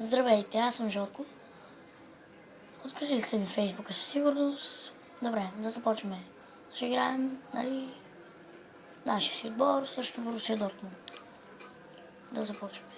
Здравейте, аз съм Жорко. Открили ли сте ми Фейсбука със сигурност? Добре, да започваме. Ще играем, нали, нашия си отбор срещу Борусия Дортмунд. Да започваме.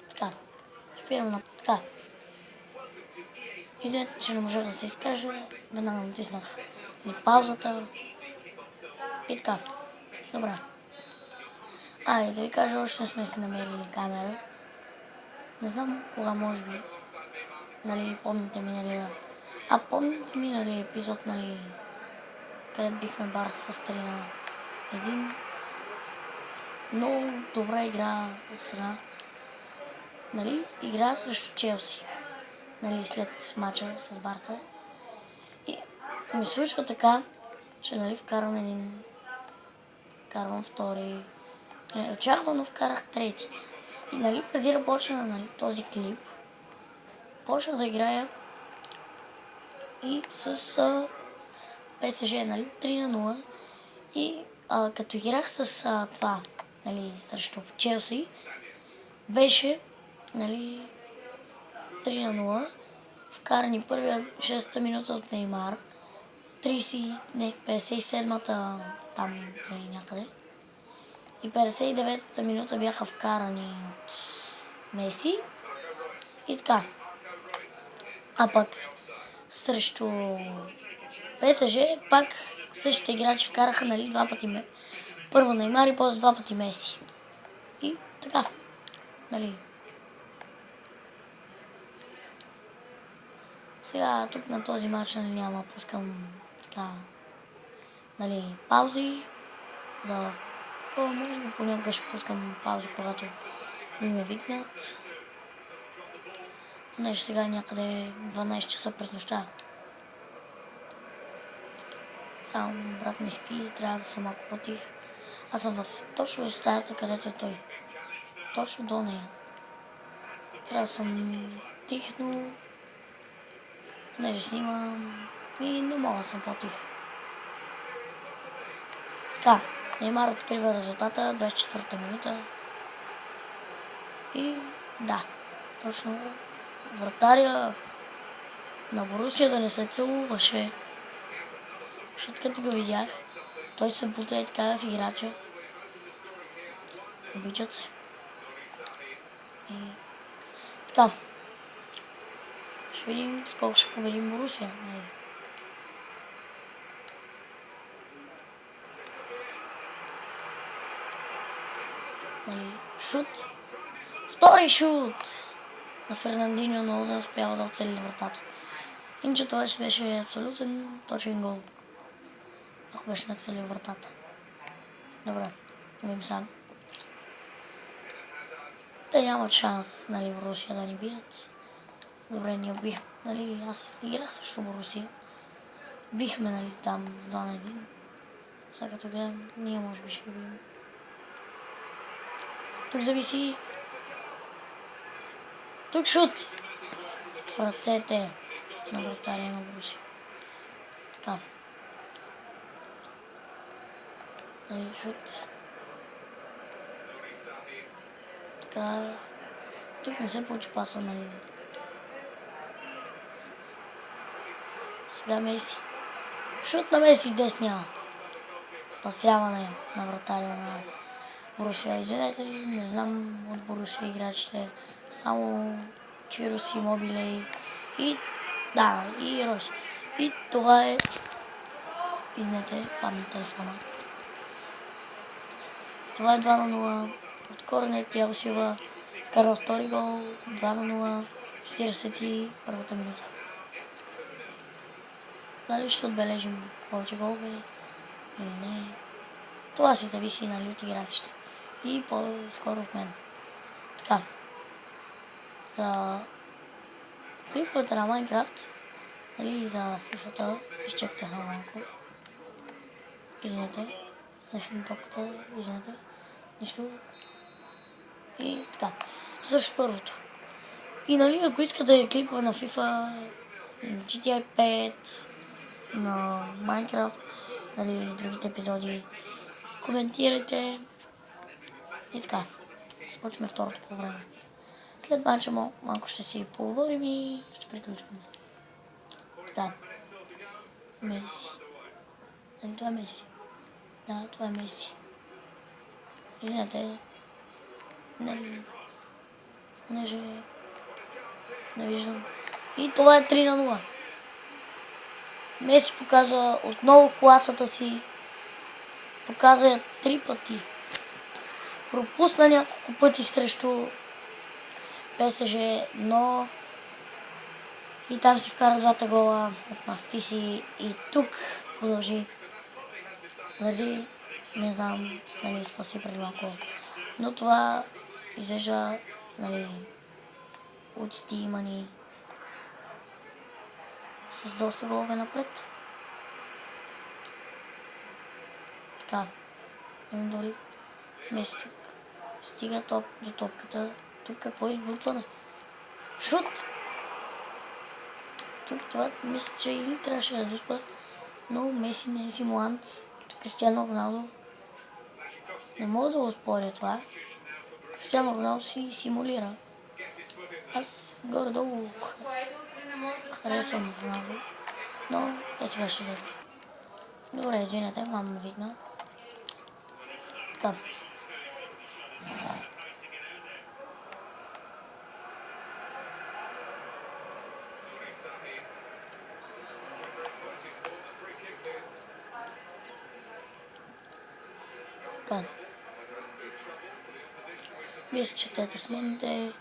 Така, спирам на така. Извинете, че не можа да се изкажа. Веднага натиснах на паузата. И така. Добре. И да ви кажа, още не сме си намерили камера. Не знам кога, може би. Нали, помните миналия. Помните миналия епизод, нали, където бихме Барс с 3-1. Много добра игра от страна. Нали, игра срещу Челси. Нали, след мача с Барса. И ми случва така, че нали, вкарвам втори. Очаквано вкарах трети. И нали, преди да почна нали, този клип, почнах да играя и с ПСЖ, нали, 3-0. И като играх с това, нали, срещу Челси, беше, нали, 3-0. Вкарани първия 6-та минута от Неймар, 57-та там, нали, някъде. И 59-та минута бяха вкарани от Меси. И така. Пък срещу ПСЖ пак същите играчи вкараха, нали, два пъти първо Неймар и после два пъти Меси. И така, нали. Сега тук на този матч, нали, няма пускам така, нали, паузи. За може би понякога ще пускам паузи, когато не ме викнат. Понеже сега някъде 12 часа през нощта. Само брат ми спи, трябва да съм малко по-тих. Аз съм точно в стаята, където е той. Точно до нея. Трябва да съм тих, но понеже снимам и не мога да съм по-тих. Така, Неймар открива резултата, 24-та минута. И да, точно вратаря на Борусия да не се целуваше. Защото като го видях, той се бута и така в играча. Обичат се. И така. Ще видим сколко ще победим Борусия. Нали? Нали? Шут. Втори шут на Фернандиньо, но да успява да оцели вратата. Иначе това ще беше абсолютен точен гол. Ако беше нацелил вратата. Добре, видим сам. Те нямат шанс, нали, Борусия да ни бият. Добре, ние бихме, нали, аз играх срещу Борусия. Бихме, нали, там с 2-1. Сега като гледам, ние може би ще ги бием. Тук зависи. Тук шут! В ръцете на вратаря на Борусия. Така. Нали, шут. Така. Тук не се получи паса, нали. Сега Меси. Шут на Меси с десния. Спасяване на вратаря на Борусия. Извинете, не знам от Борусия играчите. Само Чирос и Мобилей. И да, и Ройс. И това е... Извинете, падна телефона. Това е 2-0. От корнер Тиаго Силва вкарва втори гол. 2-0. 41-та минута. Дали ще отбележим повече голове или не? Това си зависи, нали, от играчите. И по-скоро от мен. Така. За клиповете на Майнкрафт, нали, за FIFA-та, изчекайте малко. Извинете. Слушам топката, извинете. Нищо. И така. Също първото. И нали, ако искате клипове на FIFA, GTA 5, на Майнкрафт, нали, другите епизоди. Коментирайте и така. Започваме второто по време. След мача малко ще си поговорим и ще приключваме. Така. Меси. Нали това е Меси? Да, това е Меси. Извинете. Нали. Понеже не виждам. И това е 3-0. Меси показва отново класата си. Показва я 3 пъти. Пропусна няколко пъти срещу ПСЖ, но и там си вкара 2 гола, отмъсти си и тук продължи. Нали, не знам, нали, спаси преди малко. Но това изглежда, нали, утите има ни с доста голове напред. Така, имам дори Меси тук. Стига до топката. Тук какво избутване? Шут! Тук това мисля, че или трябваше да дуспа, но Меси не е симулант, като Кристиано Роналдо. Не мога да го споря това. Кристиано Роналдо си симулира. Аз горе-долу харесвам Роналдо, но сега ще дойде. Добре, извинете, мама ме викна. Така. Така. Вие си четете смените.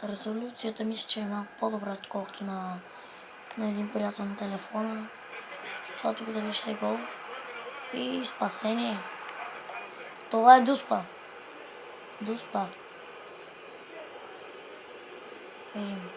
Резолюцията мисля, че е малко по-добра, отколкото на един приятел на телефона. Това тук дали ще е гол. И спасение. Това е Дуспа. Дуспа. Видим.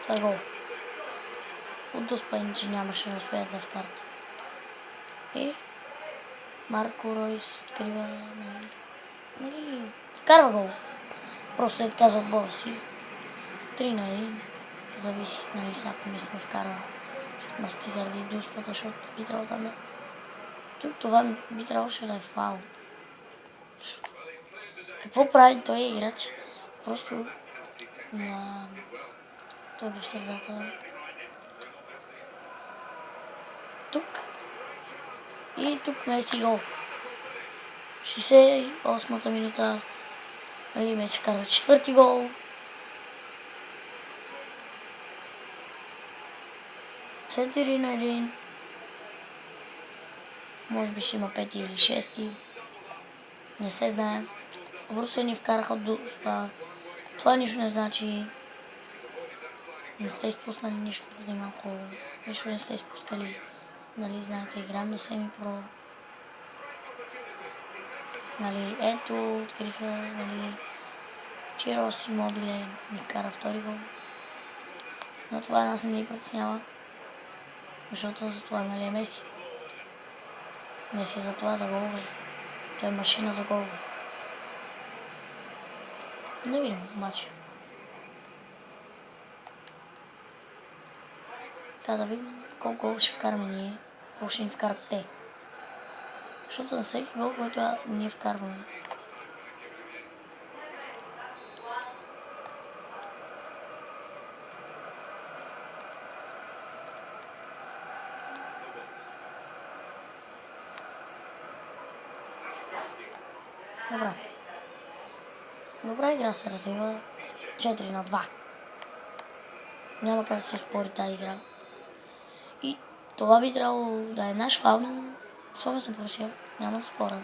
Това е гол. От Дуспа иначе нямаше да успеят да вкарат. И Марко Ройс открива, нали, вкарва гол. Просто е така за отбора си. 3-1. Зависи, нали, сега помисля вкара. Ще мъсти заради Дуспата, защото би трябвало там да... Тук това би трябваше да е фаул. Какво прави той играч? Просто на... Той бе в средата. Тук. И тук Меси гол. 68-та минута. Нали, Меси вкарва 4-ти гол. Четири на 1. Може би ще има 5 или 6. Не се знае. Борусия ни вкараха от Дуспа. Това нищо не значи. Не сте изпуснали нищо преди малко. Нищо не сте изпускали. Нали, знаете, играем на Semi-Pro. Нали, ето, откриха, нали, Чирос Имобиле ни кара втори гол. Но това нас не ни притеснява. Защото за това, нали, е Меси. Меси е за това, за голове. Той е машина за голове. Да видим матча. Така да видим колко гол ще вкараме ние, колко ще ни вкарат те. Защото на всеки гол, който ние вкарваме. Добре. Добра игра се развива. 4-2. Няма как да се спори тази игра. И това би трябвало да е наш фаул, но защо съм просил? Няма да споря.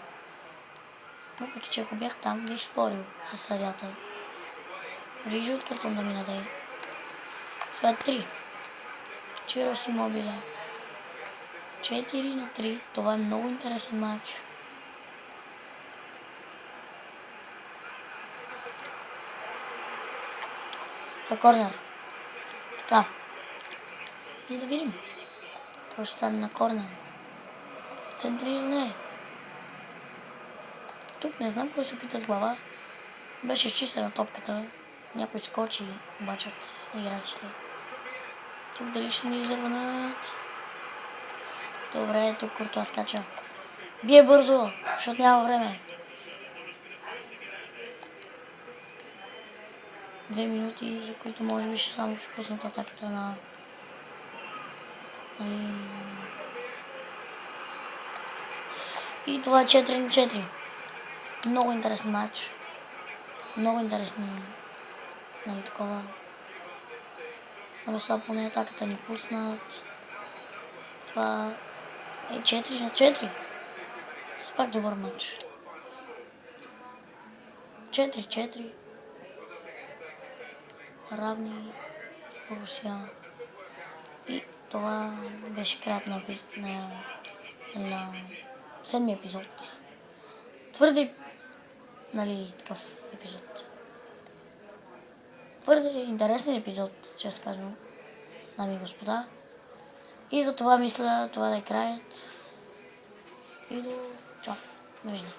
Въпреки че ако бях там, бих спорил с съдята. Рижи от картон да ми даде. Това е 3. Чирос Имобиле. 4-3. Това е много интересен матч. Това е корнер. Така. И да видим. Какво ще стане на корнер. Центриране. Тук не знам кой се опита с глава. Беше изчистена топката. Някой скочи, обаче от играчите. Тук дали ще ни завърнат? Добре, тук Куртуа скача. Бие бързо, защото няма време. 2 минути, за които може би само ще пуснат атаката на... И това е 4-4. Много интересен матч. Много интересни, нали такова. Роса поне атаката ни пуснат. Това е 4-4. С пак добър матч. 4-4. Равни Русия. И това беше краят на 7-ми епизод. Твърде, нали, такъв епизод. Твърде интересен епизод, често казвам, дами и господа. И за това мисля това да е краят. И до... Чао. Довиждане.